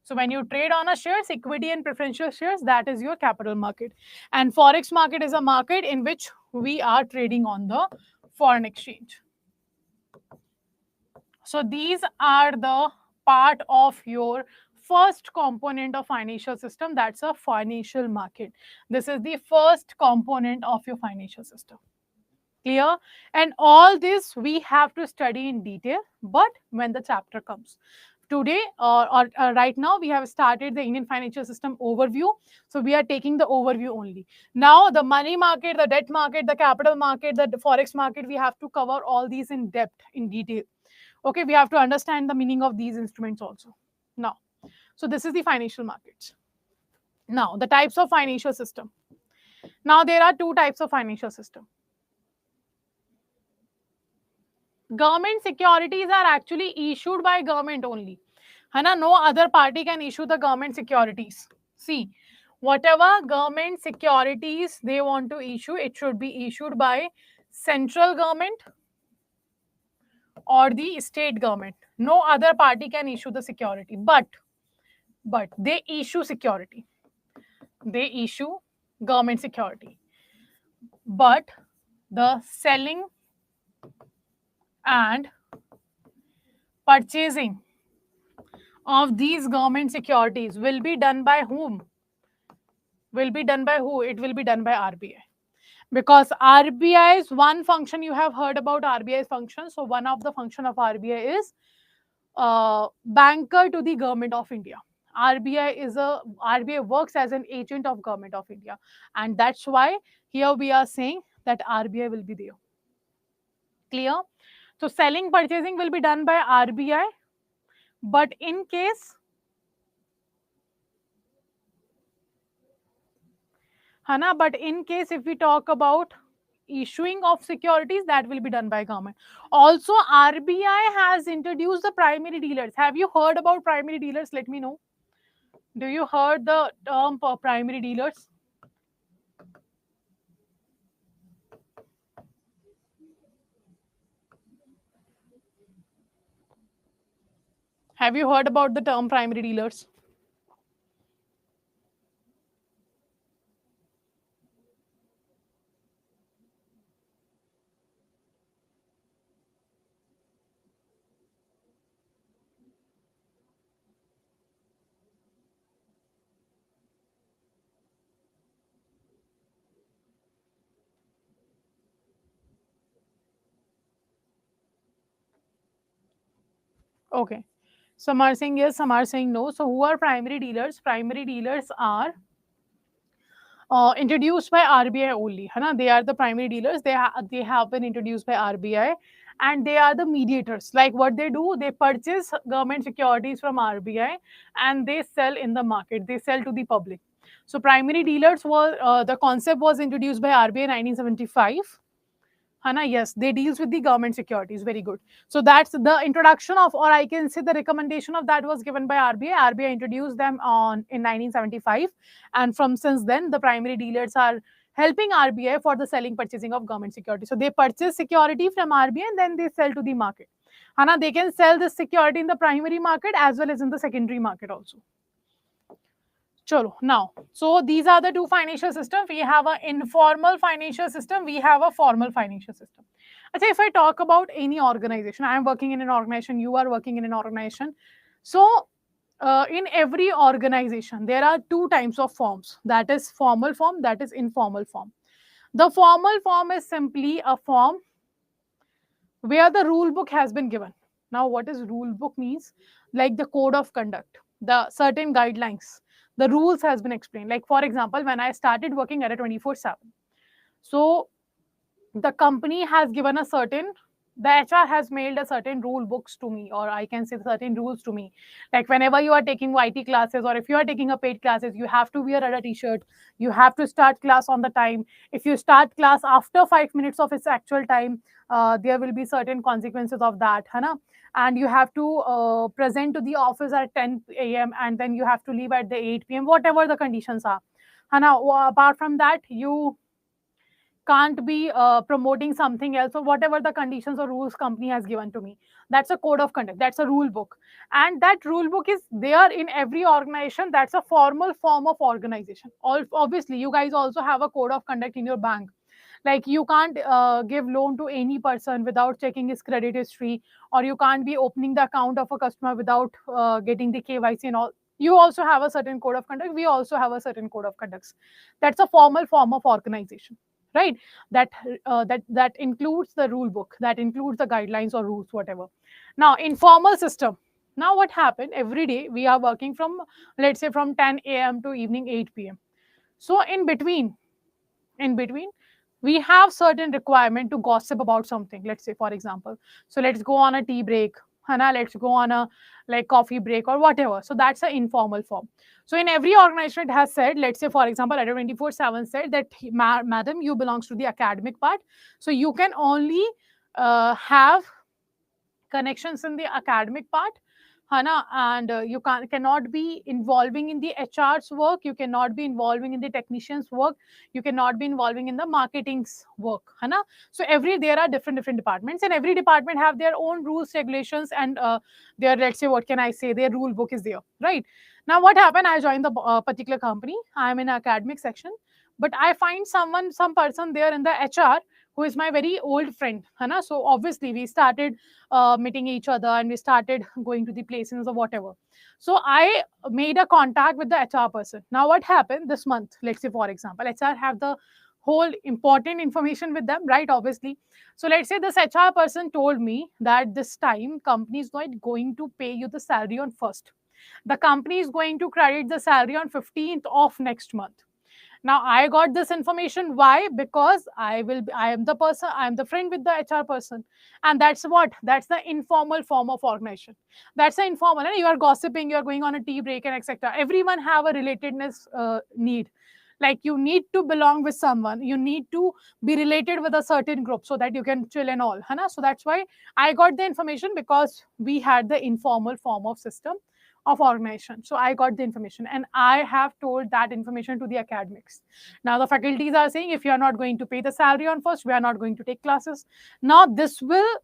A: So when you trade on a shares, equity and preferential shares, that is your capital market. And forex market is a market in which we are trading on the foreign exchange. So these are the part of your first component of financial system, that's a financial market. This is the first component of your financial system. Clear? And all this we have to study in detail, but when the chapter comes. Today or right now we have started the Indian financial system overview. So we are taking the overview only. Now the money market, the debt market, the capital market, the forex market, we have to cover all these in depth, in detail. Okay, we have to understand the meaning of these instruments also. Now, so this is the financial markets. Now the types of financial system. Now there are two types of financial system. Government securities are actually issued by government only. Hana, no other party can issue the government securities. See, whatever government securities they want to issue, it should be issued by central government or the state government. No other party can issue the security, but they issue security. They issue government security. But the selling and purchasing of these government securities will be done by whom? Will be done by who? It will be done by RBI. Because RBI's one function, you have heard about RBI's function. So one of the function of RBI is banker to the government of India. RBI works as an agent of government of India. And that's why here we are saying that RBI will be there. Clear? So selling, purchasing will be done by RBI. But in case, Hana, but in case if we talk about issuing of securities, that will be done by government. Also, RBI has introduced the primary dealers. Have you heard about primary dealers? Let me know. Do you heard the term for primary dealers? Have you heard about the term primary dealers? Okay. Some are saying yes, some are saying no. So who are primary dealers? Primary dealers are introduced by RBI only. है ना? They are the primary dealers. They have been introduced by RBI, and they are the mediators. Like what they do, they purchase government securities from RBI and they sell in the market. They sell to the public. So primary dealers were the concept was introduced by RBI in 1975. Hana, yes, they deals with the government securities. Very good. So that's the introduction of, or I can say the recommendation of that was given by RBI. RBI introduced them in 1975, and from since then the primary dealers are helping RBI for the selling purchasing of government security. So they purchase security from RBI and then they sell to the market. Hana, they can sell this security in the primary market as well as in the secondary market also. Chalo, now, so these are the two financial systems. We have an informal financial system. We have a formal financial system. Okay, if I talk about any organization, I am working in an organization, you are working in an organization. So, in every organization, there are two types of forms. That is formal form, that is informal form. The formal form is simply a form where the rule book has been given. Now, what is rule book means? Like the code of conduct, the certain guidelines, the rules has been explained. Like for example, when I started working at a 24/7, so the company has given a certain, the HR has mailed a certain rule books to me, or I can say certain rules to me. Like whenever you are taking YT classes, or if you are taking a paid classes, you have to wear a t-shirt, you have to start class on the time. If you start class after 5 minutes of its actual time, there will be certain consequences of that, Hana. And you have to present to the office at 10 a.m. and then you have to leave at the 8 p.m. whatever the conditions are, Hana. Apart from that, you can't be promoting something else, or whatever the conditions or rules company has given to me. That's a code of conduct, that's a rule book, and that rule book is there in every organization. That's a formal form of organization. Obviously you guys also have a code of conduct in your bank. Like you can't give loan to any person without checking his credit history, or you can't be opening the account of a customer without getting the KYC and all. You also have a certain code of conduct, we also have a certain code of conducts. That's a formal form of organization, right? That includes the rule book, that includes the guidelines or rules, whatever. Now informal system, now what happened, every day we are working from, let's say, from 10 a.m. to evening 8 p.m. So in between we have certain requirement to gossip about something. Let's say for example, so let's go on a tea break, Hana, let's go on a like coffee break or whatever. So that's an informal form. So in every organization it has said, let's say for example Adda 24/7 said that madam, you belongs to the academic part, so you can only have connections in the academic part, Hana, and you cannot be involving in the HR's work, you cannot be involving in the technician's work, you cannot be involving in the marketing's work, Hana. So there are different departments, and every department have their own rules, regulations, and their, let's say, what can I say, their rule book is there, right? Now what happened, I joined the particular company, I am in academic section, but I find some person there in the HR who is my very old friend, Hana. So obviously we started meeting each other and we started going to the places or whatever. So I made a contact with the HR person. Now what happened this month, let's say for example, HR have the whole important information with them, right? Obviously. So let's say this HR person told me that this time company is not going to pay you the salary on 1st. The company is going to credit the salary on 15th of next month. Now I got this information. Why? Because I am the person, I am the friend with the HR person. And that's the informal form of organization. That's the informal. And you are gossiping, you are going on a tea break and etc. Everyone have a relatedness need. Like you need to belong with someone, you need to be related with a certain group so that you can chill and all, Hana. So that's why I got the information, because we had the informal form of system of organization. So I got the information and I have told that information to the academics. Now the faculties are saying, if you are not going to pay the salary on 1st, we are not going to take classes. Now this will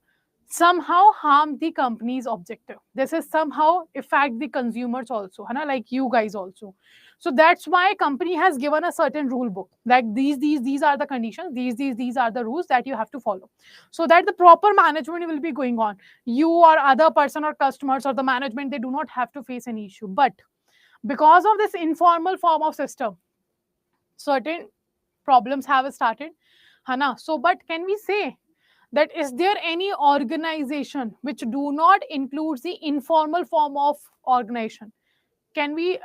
A: somehow harm the company's objective. This is somehow affect the consumers also, Hana, like you guys also. So that's why company has given a certain rule book, like these are the conditions, these are the rules that you have to follow, so that the proper management will be going on. You or other person or customers or the management, they do not have to face any issue. But because of this informal form of system, certain problems have started, Hana. So but can we say that is there any organization which do not include the informal form of organization? Can we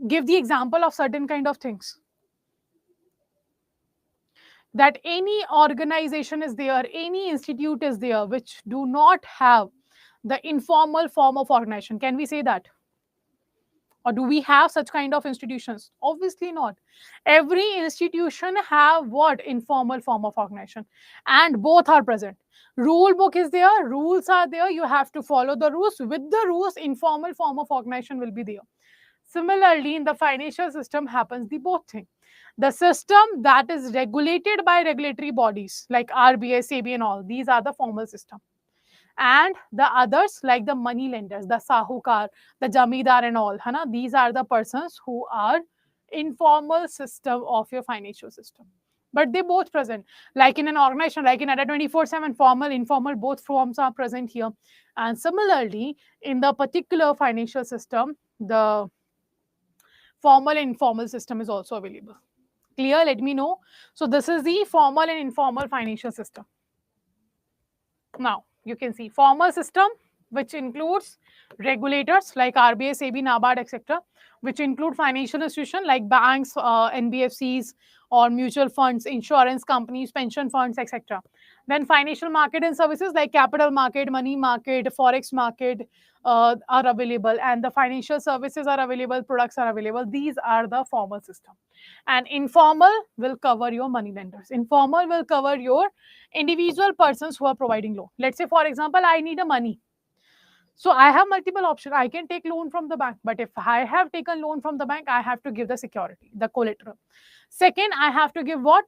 A: give the example of certain kind of things? That any organization is there, any institute is there which do not have the informal form of organization. Can we say that? Or do we have such kind of institutions? Obviously not. Every institution have what? Informal form of organization, and both are present. Rule book is there, rules are there, you have to follow the rules. With the rules, informal form of organization will be there. Similarly, in the financial system happens the both thing. The system that is regulated by regulatory bodies like RBI, SEBI and all, these are the formal system. And the others like the money lenders, the sahukar, the jamidar and all, है ना? These are the persons who are informal system of your financial system. But they both present. Like in an organization, like in Adda 24/7, formal, informal, both forms are present here. And similarly, in the particular financial system, the formal and informal system is also available. Clear? Let me know. So this is the formal and informal financial system. Now, you can see formal system, which includes regulators like RBI, SEBI, NABARD, etc., which include financial institutions like banks, NBFCs, or mutual funds, insurance companies, pension funds, etc. Then financial market and services like capital market, money market, forex market are available, and the financial services are available, products are available. These are the formal system. And informal will cover your money lenders. Informal will cover your individual persons who are providing loan. Let's say, for example, I need a money. So I have multiple options. I can take loan from the bank, but if I have taken loan from the bank, I have to give the security, the collateral. Second, I have to give what?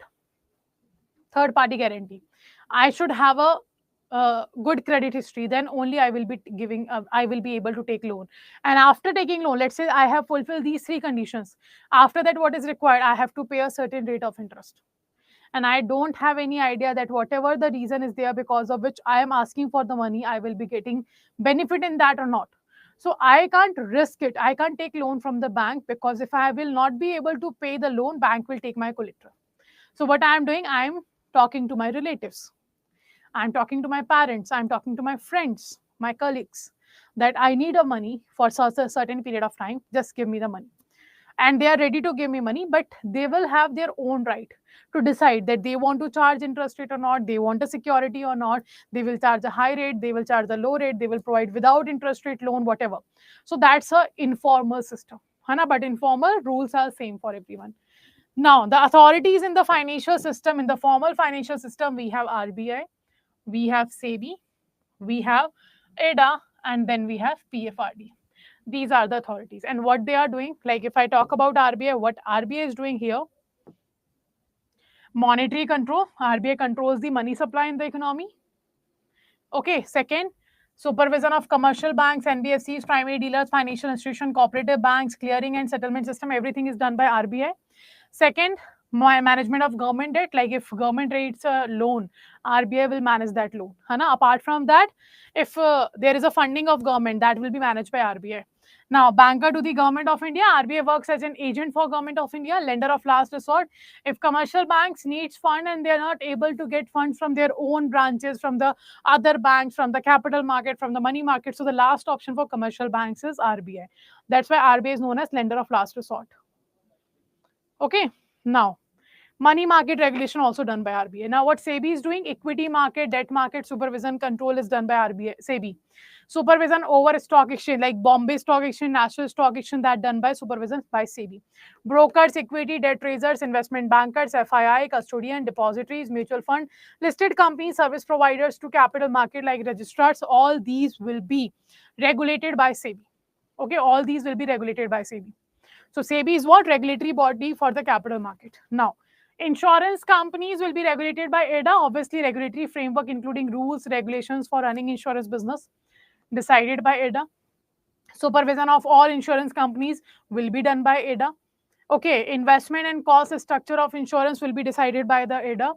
A: Third party guarantee. I should have a good credit history, then only I will be giving, I will be able to take loan. And after taking loan, let's say I have fulfilled these three conditions. After that, what is required? I have to pay a certain rate of interest. And I don't have any idea that whatever the reason is there because of which I am asking for the money, I will be getting benefit in that or not. So I can't risk it. I can't take loan from the bank, because if I will not be able to pay the loan, bank will take my collateral. So what I am doing, I am talking to my relatives. I'm talking to my parents. I'm talking to my friends, my colleagues, that I need a money for a certain period of time. Just give me the money. And they are ready to give me money, but they will have their own right to decide that they want to charge interest rate or not, they want a security or not, they will charge a high rate, they will charge a low rate, they will provide without interest rate loan, whatever. So that's a informal system. But informal rules are same for everyone. Now, the authorities in the financial system, in the formal financial system, we have RBI, we have SEBI, we have ADA, and then we have PFRD. These are the authorities. And what they are doing, like if I talk about RBI, what RBI is doing here, monetary control. RBI controls the money supply in the economy. Okay, second, supervision of commercial banks, NBFCs, primary dealers, financial institutions, cooperative banks, clearing and settlement system, everything is done by RBI. Second, management of government debt, like if government rates a loan, RBI will manage that loan. Apart from that, if there is a funding of government, that will be managed by RBI. Now, banker to the government of India, RBI works as an agent for government of India, lender of last resort. If commercial banks needs fund and they are not able to get funds from their own branches, from the other banks, from the capital market, from the money market, so the last option for commercial banks is RBI. That's why RBI is known as lender of last resort. Okay, now money market regulation also done by RBI. Now what SEBI is doing, equity market, debt market supervision control is done by RBI, SEBI. Supervision over stock exchange like Bombay Stock Exchange, National Stock Exchange, that done by supervision by SEBI. Brokers, equity, debt raisers, investment bankers, FII, custodian, depositories, mutual fund, listed companies, service providers to capital market like registrars, all these will be regulated by SEBI. Okay, all these will be regulated by SEBI. So SEBI is what? Regulatory body for the capital market. Now, insurance companies will be regulated by ADA, obviously regulatory framework including rules, regulations for running insurance business decided by ADA. Supervision of all insurance companies will be done by ADA. Okay, investment and cost structure of insurance will be decided by the ADA.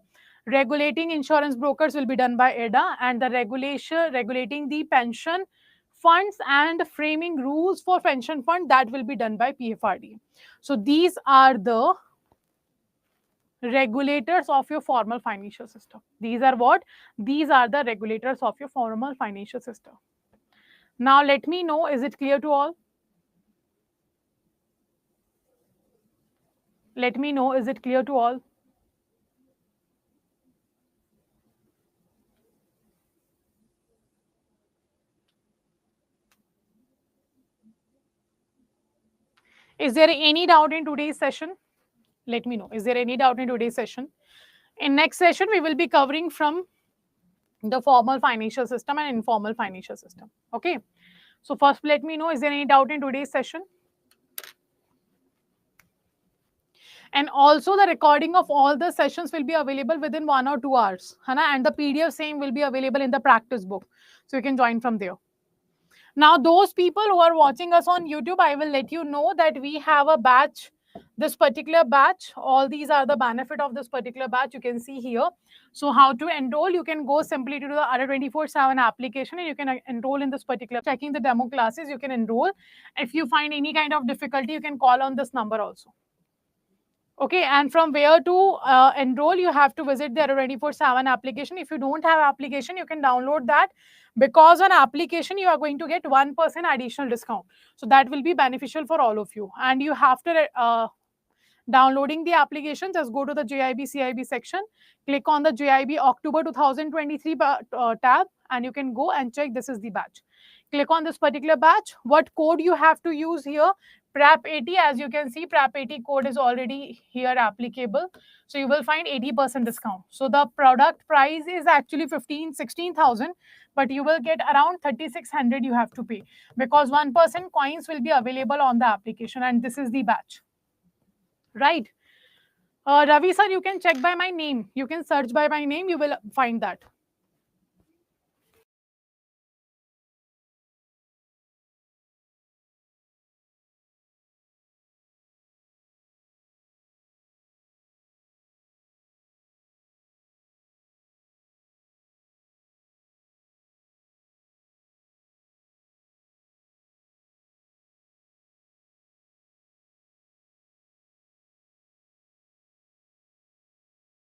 A: Regulating insurance brokers will be done by ADA, and the regulating the pension funds and framing rules for pension fund, that will be done by PFRD. So these are the regulators of your formal financial system. These are what? These are the regulators of your formal financial system. Now let me know, is it clear to all? Let me know, is it clear to all? Is there any doubt in today's session? Let me know. Is there any doubt in today's session? In next session, we will be covering from the formal financial system and informal financial system. Okay. So first, let me know, is there any doubt in today's session? And also the recording of all the sessions will be available within 1 or 2 hours. And the PDF same will be available in the practice book. So you can join from there. Now, those people who are watching us on YouTube, I will let you know that we have a batch, this particular batch. All these are the benefit of this particular batch. You can see here. So how to enroll? You can go simply to the Adda 24/7 application and you can enroll in this particular. Checking the demo classes, you can enroll. If you find any kind of difficulty, you can call on this number also. Okay, and from where to enroll, you have to visit the Adda 24/7 application. If you don't have application, you can download that. Because on application, you are going to get 1% additional discount. So that will be beneficial for all of you. And you have to, downloading the application, just go to the JAIIB CIB section, click on the JAIIB October 2023 tab, and you can go and check this is the batch. Click on this particular batch. What code you have to use here? PRAP 80, as you can see, PRAP 80 code is already here applicable. So you will find 80% discount. So the product price is actually 16,000, but you will get around 3,600 you have to pay because 1% coins will be available on the application, and this is the batch. Right. Ravi sir, you can check by my name. You can search by my name. You will find that.